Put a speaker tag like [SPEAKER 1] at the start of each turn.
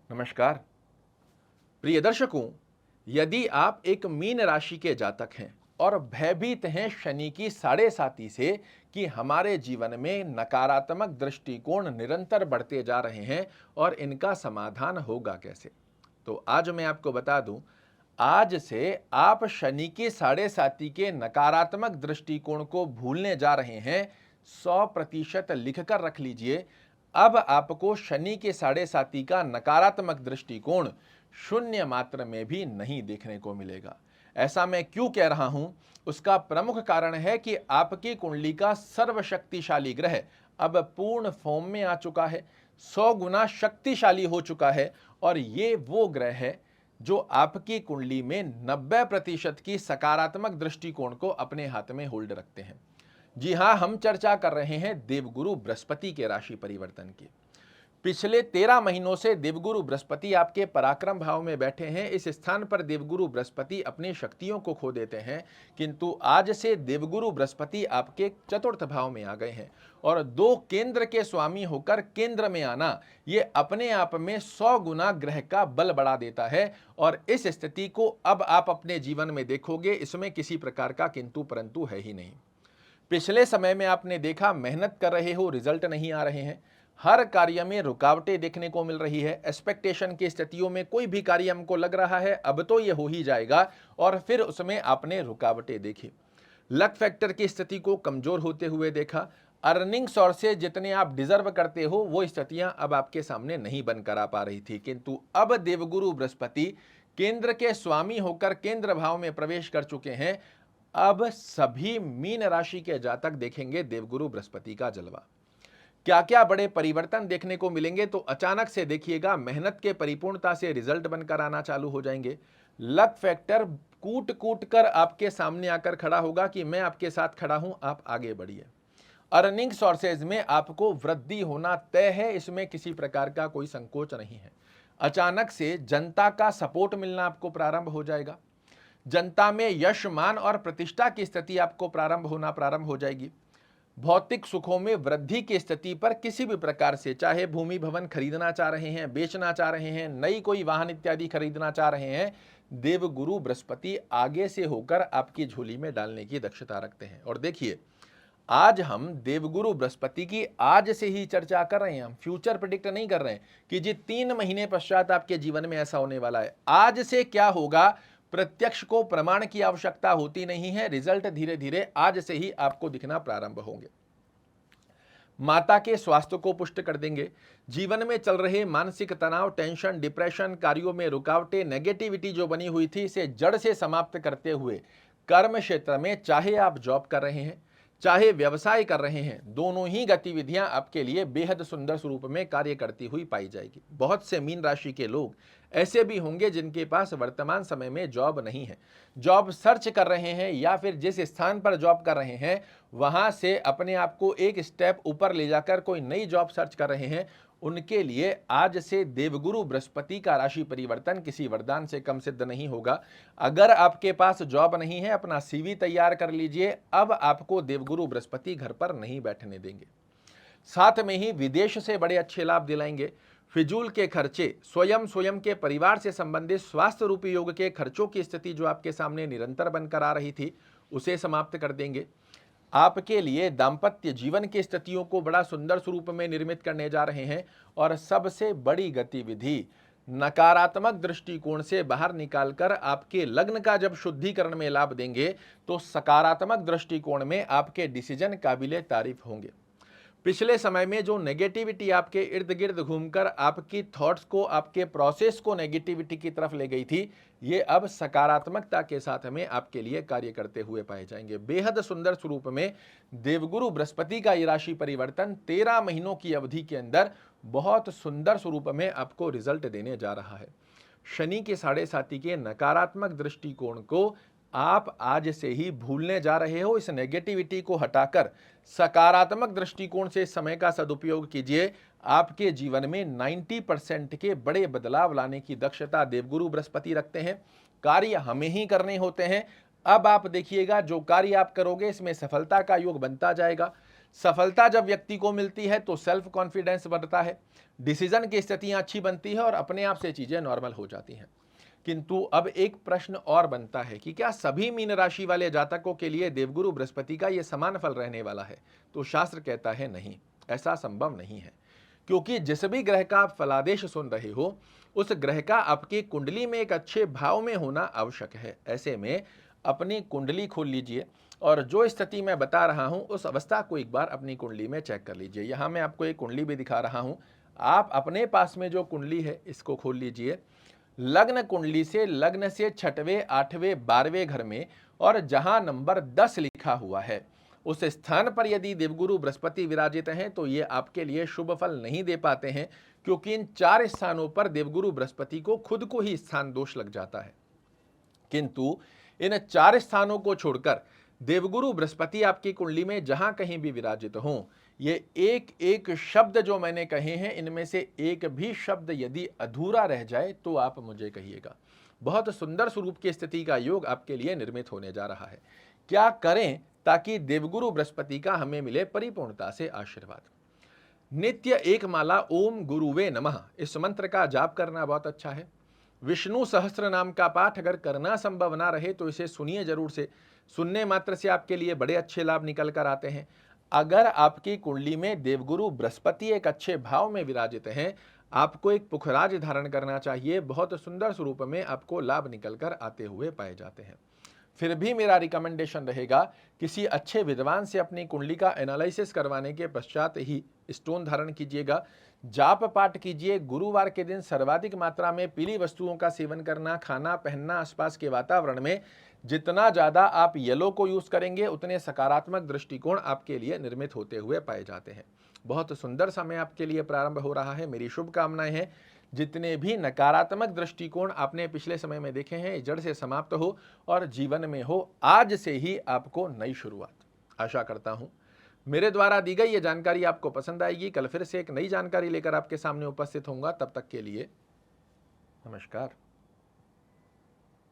[SPEAKER 1] नमस्कार प्रिय दर्शकों, यदि आप एक मीन राशि के जातक हैं और भयभीत हैं शनि की साढ़े साती से कि हमारे जीवन में नकारात्मक दृष्टिकोण निरंतर बढ़ते जा रहे हैं और इनका समाधान होगा कैसे, तो आज मैं आपको बता दूं, आज से आप शनि की साढ़े साती के नकारात्मक दृष्टिकोण को भूलने जा रहे हैं। 100% लिख कर रख लीजिए। अब आपको शनि के साढ़े साती का नकारात्मक दृष्टिकोण शून्य मात्र में भी नहीं देखने को मिलेगा। ऐसा मैं क्यों कह रहा हूं, उसका प्रमुख कारण है कि आपकी कुंडली का सर्वशक्तिशाली ग्रह अब पूर्ण फॉर्म में आ चुका है, 100 गुना शक्तिशाली हो चुका है। और ये वो ग्रह है जो आपकी कुंडली में 90% की सकारात्मक दृष्टिकोण को अपने हाथ में होल्ड रखते हैं। जी हां, हम चर्चा कर रहे हैं देवगुरु बृहस्पति के राशि परिवर्तन की। पिछले 13 महीनों से देवगुरु बृहस्पति आपके पराक्रम भाव में बैठे हैं। इस स्थान पर देवगुरु बृहस्पति अपनी शक्तियों को खो देते हैं, किंतु आज से देवगुरु बृहस्पति आपके चतुर्थ भाव में आ गए हैं। और दो केंद्र के स्वामी होकर केंद्र में आना, ये अपने आप में 100 गुना ग्रह का बल बढ़ा देता है। और इस स्थिति को अब आप अपने जीवन में देखोगे, इसमें किसी प्रकार का किंतु परंतु है ही नहीं। पिछले समय में आपने देखा, मेहनत कर रहे हो, रिजल्ट नहीं आ रहे हैं, हर कार्य में रुकावटें देखने को मिल रही है। एक्सपेक्टेशन की स्थितियों में कोई भी कार्य हमको लग रहा है अब तो ये हो ही जाएगा, और फिर उसमें आपने रुकावटें देखी। लक फैक्टर की स्थिति को कमजोर होते हुए देखा। अर्निंग सोर्सेज जितने आप डिजर्व करते हो वो स्थितियां अब आपके सामने नहीं बनकर आ पा रही थी, किंतु अब देवगुरु बृहस्पति केंद्र के स्वामी होकर केंद्र भाव में प्रवेश कर चुके हैं। अब सभी मीन राशि के जातक देखेंगे देवगुरु बृहस्पति का जलवा। क्या क्या बड़े परिवर्तन देखने को मिलेंगे, तो अचानक से देखिएगा, मेहनत के परिपूर्णता से रिजल्ट बनकर आना चालू हो जाएंगे। लक फैक्टर कूट कूट कर आपके सामने आकर खड़ा होगा कि मैं आपके साथ खड़ा हूं, आप आगे बढ़िए। अर्निंग सोर्सेज में आपको वृद्धि होना तय है, इसमें किसी प्रकार का कोई संकोच नहीं है। अचानक से जनता का सपोर्ट मिलना आपको प्रारंभ हो जाएगा। जनता में यश मान और प्रतिष्ठा की स्थिति आपको प्रारंभ हो जाएगी। भौतिक सुखों में वृद्धि की स्थिति पर किसी भी प्रकार से, चाहे भूमि भवन खरीदना चाह रहे हैं, बेचना चाह रहे हैं, नई कोई वाहन इत्यादि खरीदना चाह रहे हैं, देवगुरु बृहस्पति आगे से होकर आपकी झोली में डालने की दक्षता रखते हैं। और देखिए, आज हम देवगुरु बृहस्पति की आज से ही चर्चा कर रहे हैं, हम फ्यूचर प्रेडिक्ट नहीं कर रहे हैं कि जी 3 महीने पश्चात आपके जीवन में ऐसा होने वाला है। आज से क्या होगा, प्रत्यक्ष को प्रमाण की आवश्यकता होती नहीं है, रिजल्ट धीरे धीरे आज से ही आपको दिखना प्रारंभ होंगे। माता के स्वास्थ्य को पुष्ट कर देंगे। जीवन में चल रहे मानसिक तनाव, टेंशन, डिप्रेशन, कार्यों में रुकावटें, नेगेटिविटी जो बनी हुई थी, इसे जड़ से समाप्त करते हुए कर्म क्षेत्र में, चाहे आप जॉब कर रहे हैं चाहे व्यवसाय कर रहे हैं, दोनों ही गतिविधियां आपके लिए बेहद सुंदर स्वरूप में कार्य करती हुई पाई जाएगी। बहुत से मीन राशि के लोग ऐसे भी होंगे जिनके पास वर्तमान समय में जॉब नहीं है, जॉब सर्च कर रहे हैं, या फिर जिस स्थान पर जॉब कर रहे हैं वहां से अपने आप को एक स्टेप ऊपर ले जाकर कोई नई जॉब सर्च कर रहे हैं, उनके लिए आज से देवगुरु बृहस्पति का राशि परिवर्तन किसी वरदान से कम सिद्ध नहीं होगा। अगर आपके पास जॉब नहीं है, अपना सीवी तैयार कर लीजिए, अब आपको देवगुरु बृहस्पति घर पर नहीं बैठने देंगे। साथ में ही विदेश से बड़े अच्छे लाभ दिलाएंगे। फिजूल के खर्चे, स्वयं के परिवार से संबंधित स्वास्थ्य रूपी योग के खर्चों की स्थिति जो आपके सामने निरंतर बनकर आ रही थी, उसे समाप्त कर देंगे। आपके लिए दाम्पत्य जीवन की स्थितियों को बड़ा सुंदर स्वरूप में निर्मित करने जा रहे हैं। और सबसे बड़ी गतिविधि, नकारात्मक दृष्टिकोण से बाहर निकालकर आपके लग्न का जब शुद्धिकरण में लाभ देंगे, तो सकारात्मक दृष्टिकोण में आपके डिसीजन काबिले तारीफ होंगे। पिछले समय में जो नेगेटिविटी आपके इर्द गिर्द घूमकर आपकी थॉट्स को, आपके प्रोसेस को नेगेटिविटी की तरफ ले गई थी, ये अब सकारात्मकता के साथ में आपके लिए कार्य करते हुए पाए जाएंगे। बेहद सुंदर स्वरूप में देवगुरु बृहस्पति का ये राशि परिवर्तन 13 महीनों की अवधि के अंदर बहुत सुंदर स्वरूप में आपको रिजल्ट देने जा रहा है। शनि के साढ़े साती के नकारात्मक दृष्टिकोण को आप आज से ही भूलने जा रहे हो। इस नेगेटिविटी को हटाकर सकारात्मक दृष्टिकोण से समय का सदुपयोग कीजिए। आपके जीवन में 90% के बड़े बदलाव लाने की दक्षता देवगुरु बृहस्पति रखते हैं। कार्य हमें ही करने होते हैं। अब आप देखिएगा, जो कार्य आप करोगे इसमें सफलता का योग बनता जाएगा। सफलता जब व्यक्ति को मिलती है तो सेल्फ कॉन्फिडेंस बढ़ता है, डिसीजन की स्थितियां अच्छी बनती है और अपने आप से चीजें नॉर्मल हो जाती हैं। किंतु अब एक प्रश्न और बनता है कि क्या सभी मीन राशि वाले जातकों के लिए देवगुरु बृहस्पति का यह समान फल रहने वाला है? तो शास्त्र कहता है नहीं, ऐसा संभव नहीं है। क्योंकि जिस भी ग्रह का आप फलादेश सुन रहे हो, उस ग्रह का आपकी कुंडली में एक अच्छे भाव में होना आवश्यक है। ऐसे में अपनी कुंडली खोल लीजिए और जो स्थिति मैं बता रहा हूं उस अवस्था को एक बार अपनी कुंडली में चेक कर लीजिए। यहां मैं आपको एक कुंडली भी दिखा रहा हूं, आप अपने पास में जो कुंडली है इसको खोल लीजिए। लग्न कुंडली से लग्न से 6वें 8वें 12वें घर में और जहां नंबर 10 लिखा हुआ है उस स्थान पर यदि देवगुरु बृहस्पति विराजित हैं तो ये आपके लिए शुभ फल नहीं दे पाते हैं, क्योंकि इन 4 स्थानों पर देवगुरु बृहस्पति को खुद को ही स्थान दोष लग जाता है। किंतु इन 4 स्थानों को छोड़कर देवगुरु बृहस्पति आपकी कुंडली में जहां कहीं भी विराजित हों, ये एक एक शब्द जो मैंने कहे हैं इनमें से एक भी शब्द यदि अधूरा रह जाए तो आप मुझे कहिएगा। बहुत सुंदर स्वरूप की स्थिति का योग आपके लिए निर्मित होने जा रहा है। क्या करें ताकि देवगुरु बृहस्पति का हमें मिले परिपूर्णता से आशीर्वाद? नित्य एक माला ओम गुरुवे नमः इस मंत्र का जाप करना बहुत अच्छा है। विष्णु सहस्त्र नाम का पाठ अगर करना संभव ना रहे तो इसे सुनिए जरूर से, सुनने मात्र से आपके लिए बड़े अच्छे लाभ निकल कर आते हैं। अगर आपकी कुंडली में देवगुरु बृहस्पति एक अच्छे भाव में विराजित हैं, आपको एक पुखराज धारण करना चाहिए, बहुत सुंदर स्वरूप में आपको लाभ निकल कर आते हुए पाए जाते हैं। फिर भी मेरा रिकमेंडेशन रहेगा किसी अच्छे विद्वान से अपनी कुंडली का एनालिसिस करवाने के पश्चात ही स्टोन धारण कीजिएगा। जाप पाठ कीजिए। गुरुवार के दिन सर्वाधिक मात्रा में पीली वस्तुओं का सेवन करना, खाना पहनना, आसपास के वातावरण में जितना ज़्यादा आप येलो को यूज़ करेंगे उतने सकारात्मक दृष्टिकोण आपके लिए निर्मित होते हुए पाए जाते हैं। बहुत सुंदर समय आपके लिए प्रारंभ हो रहा है। मेरी शुभकामनाएं हैं जितने भी नकारात्मक दृष्टिकोण आपने पिछले समय में देखे हैं जड़ से समाप्त हो और जीवन में हो आज से ही आपको नई शुरुआत। आशा करता हूं मेरे द्वारा दी गई ये जानकारी आपको पसंद आएगी। कल फिर से एक नई जानकारी लेकर आपके सामने उपस्थित होऊंगा। तब तक के लिए नमस्कार।